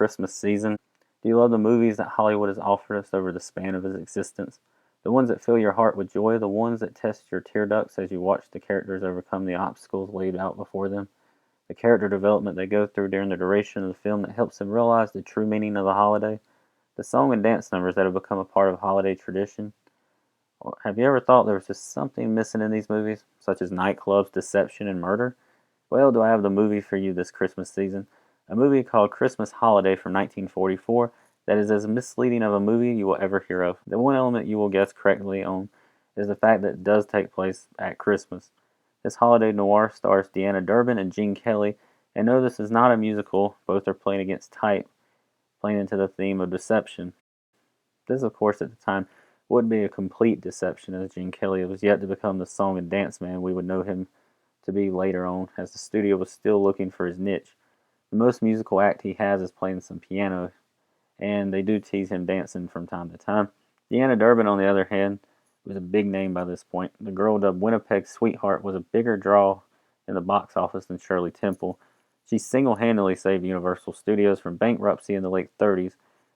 Christmas season? Do you love the movies that Hollywood has offered us over the span of its existence? The ones that fill your heart with joy, the ones that test your tear ducts as you watch the characters overcome the obstacles laid out before them? The character development they go through during the duration of the film that helps them realize the true meaning of the holiday? The song and dance numbers that have become a part of holiday tradition? Or have you ever thought there was just something missing in these movies, such as nightclubs, deception, and murder? Well, do I have the movie for you this Christmas season? A movie called Christmas Holiday from 1944 that is as misleading of a movie you will ever hear of. The one element you will guess correctly on is the fact that it does take place at Christmas. This holiday noir stars Deanna Durbin and Gene Kelly, and no, this is not a musical. Both are playing against type, playing into the theme of deception. This, of course, at the time would be a complete deception, as Gene Kelly was yet to become the song and dance man we would know him to be later on, as the studio was still looking for his niche. The most musical act he has is playing some piano, and they do tease him dancing from time to time. Deanna Durbin, on the other hand, was a big name by this point. The girl dubbed Winnipeg's Sweetheart was a bigger draw in the box office than Shirley Temple. She single-handedly saved Universal Studios from bankruptcy in the late 30s.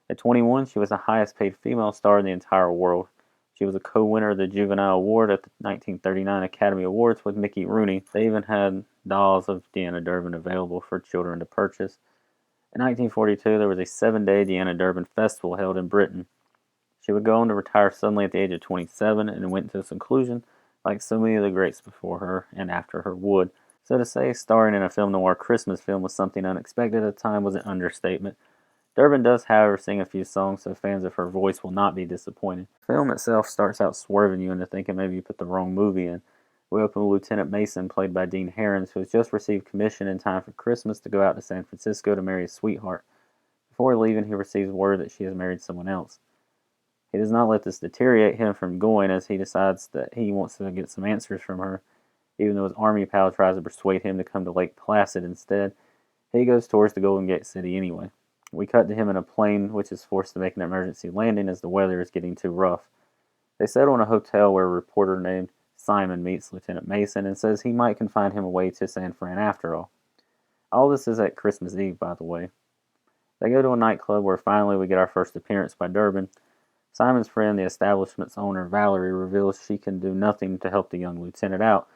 At 21, she was the highest-paid female star in the entire world. She was a co-winner of the Juvenile Award at the 1939 Academy Awards with Mickey Rooney. They even had dolls of Deanna Durbin available for children to purchase. In 1942, there was a 7-day Deanna Durbin festival held in Britain. She would go on to retire suddenly at the age of 27 and went into seclusion, like so many of the greats before her and after her would. So to say starring in a film noir Christmas film was something unexpected at the time was an understatement. Durbin does, however, sing a few songs, so fans of her voice will not be disappointed. The film itself starts out swerving you into thinking maybe you put the wrong movie in. We open with Lieutenant Mason, played by Dean Harris, who has just received commission in time for Christmas to go out to San Francisco to marry his sweetheart. Before leaving, he receives word that she has married someone else. He does not let this deteriorate him from going, as he decides that he wants to get some answers from her. Even though his army pal tries to persuade him to come to Lake Placid instead, he goes towards the Golden Gate City anyway. We cut to him in a plane, which is forced to make an emergency landing as the weather is getting too rough. They settle in a hotel where a reporter named Simon meets Lieutenant Mason and says he might can find him a way to San Fran after all. All this is at Christmas Eve, by the way. They go to a nightclub where finally we get our first appearance by Durbin. Simon's friend, the establishment's owner, Valerie, reveals she can do nothing to help the young lieutenant out.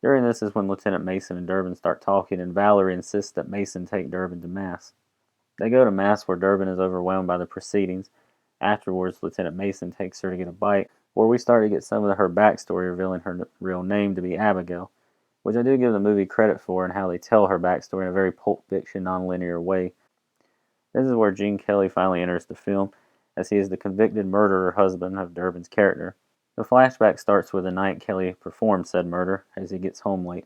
During this is when Lieutenant Mason and Durbin start talking, and Valerie insists that Mason take Durbin to Mass. They go to Mass, where Durbin is overwhelmed by the proceedings. Afterwards, Lieutenant Mason takes her to get a bite, where we start to get some of her backstory, revealing her real name to be Abigail, which I do give the movie credit for and how they tell her backstory in a very Pulp Fiction, non-linear way. This is where Gene Kelly finally enters the film, as he is the convicted murderer husband of Durbin's character. The flashback starts with the night Kelly performed said murder, as he gets home late.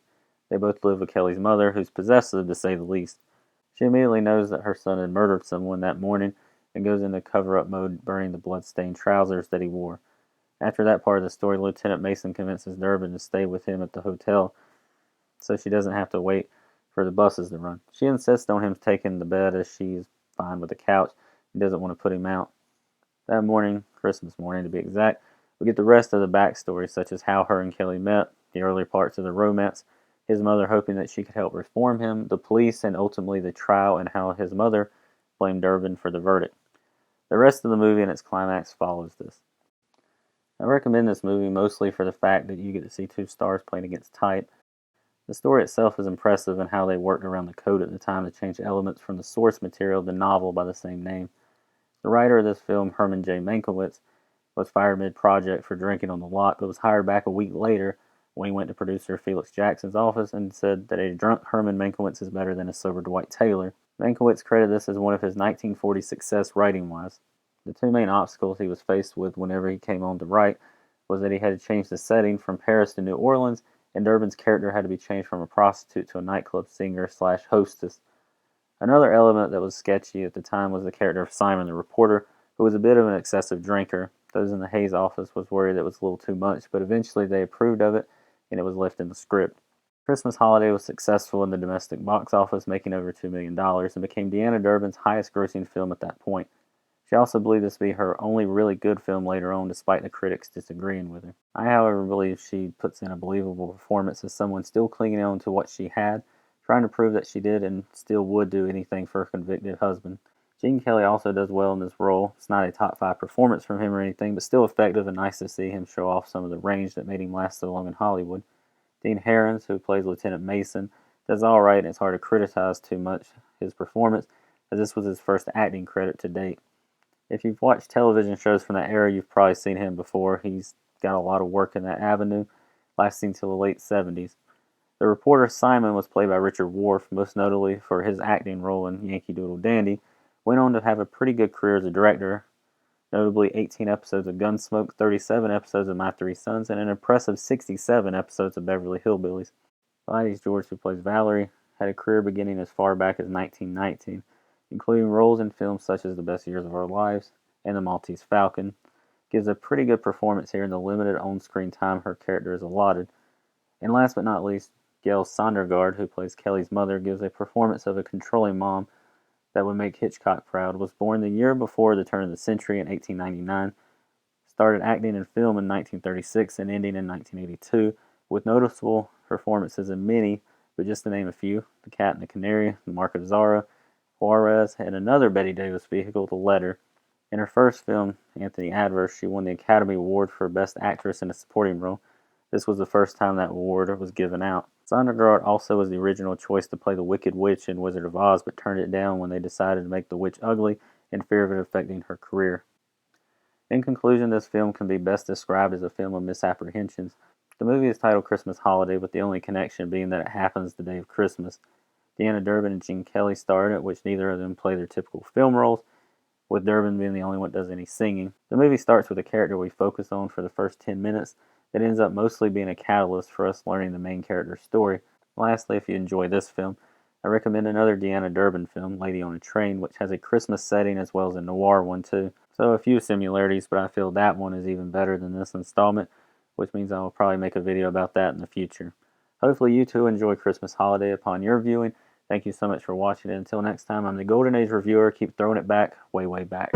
They both live with Kelly's mother, who's possessive to say the least. She immediately knows that her son had murdered someone that morning and goes into cover-up mode, burning the blood-stained trousers that he wore. After that part of the story, Lieutenant Mason convinces Durbin to stay with him at the hotel so she doesn't have to wait for the buses to run. She insists on him taking the bed, as she is fine with the couch and doesn't want to put him out. That morning, Christmas morning to be exact, we get the rest of the backstory, such as how her and Kelly met, the early parts of the romance, his mother hoping that she could help reform him, the police, and ultimately the trial, and how his mother blamed Durbin for the verdict. The rest of the movie and its climax follows this. I recommend this movie mostly for the fact that you get to see two stars playing against type. The story itself is impressive in how they worked around the code at the time to change elements from the source material of the novel by the same name. The writer of this film, Herman J. Mankiewicz, was fired mid-project for drinking on the lot, but was hired back a week later when he went to producer Felix Jackson's office and said that a drunk Herman Mankiewicz is better than a sober Dwight Taylor. Mankiewicz credited this as one of his 1940 success writing-wise. The two main obstacles he was faced with whenever he came on to write was that he had to change the setting from Paris to New Orleans, and Durbin's character had to be changed from a prostitute to a nightclub singer/hostess. Another element that was sketchy at the time was the character of Simon the reporter, who was a bit of an excessive drinker. Those in the Hayes office was worried it was a little too much, but eventually they approved of it, and it was left in the script. Christmas Holiday was successful in the domestic box office, making over $2 million, and became Deanna Durbin's highest-grossing film at that point. She also believed this to be her only really good film later on, despite the critics disagreeing with her. I, however, believe she puts in a believable performance as someone still clinging on to what she had, trying to prove that she did and still would do anything for her convicted husband. Gene Kelly also does well in this role. It's not a top 5 performance from him or anything, but still effective and nice to see him show off some of the range that made him last so long in Hollywood. Dean Harris, who plays Lieutenant Mason, does alright, and it's hard to criticize too much his performance, as this was his first acting credit to date. If you've watched television shows from that era, you've probably seen him before. He's got a lot of work in that avenue, lasting till the late 70s. The reporter Simon was played by Richard Wharf, most notably for his acting role in Yankee Doodle Dandy. Went on to have a pretty good career as a director, notably 18 episodes of Gunsmoke, 37 episodes of My Three Sons, and an impressive 67 episodes of Beverly Hillbillies. Gladys George, who plays Valerie, had a career beginning as far back as 1919, including roles in films such as The Best Years of Our Lives and The Maltese Falcon. Gives a pretty good performance here in the limited on-screen time her character is allotted. And last but not least, Gail Sondergaard, who plays Kelly's mother, gives a performance of a controlling mom that would make Hitchcock proud. Was born the year before the turn of the century in 1899, started acting in film in 1936 and ending in 1982, with noticeable performances in many, but just to name a few: The Cat and the Canary, The Mark of Zara, Juarez, and another Betty Davis vehicle, The Letter. In her first film, Anthony Adverse, she won the Academy Award for Best Actress in a Supporting Role. This was the first time that award was given out. Sondergaard also was the original choice to play the Wicked Witch in Wizard of Oz, but turned it down when they decided to make the witch ugly in fear of it affecting her career. In conclusion, this film can be best described as a film of misapprehensions. The movie is titled Christmas Holiday, with the only connection being that it happens the day of Christmas. Deanna Durbin and Gene Kelly star in it, which neither of them play their typical film roles, with Durbin being the only one that does any singing. The movie starts with a character we focus on for the first 10 minutes that ends up mostly being a catalyst for us learning the main character's story. Lastly, if you enjoy this film, I recommend another Deanna Durbin film, Lady on a Train, which has a Christmas setting as well as a noir one too. So a few similarities, but I feel that one is even better than this installment, which means I will probably make a video about that in the future. Hopefully you too enjoy Christmas Holiday upon your viewing. Thank you so much for watching it. Until next time, I'm the Golden Age Reviewer. Keep throwing it back, way, way back.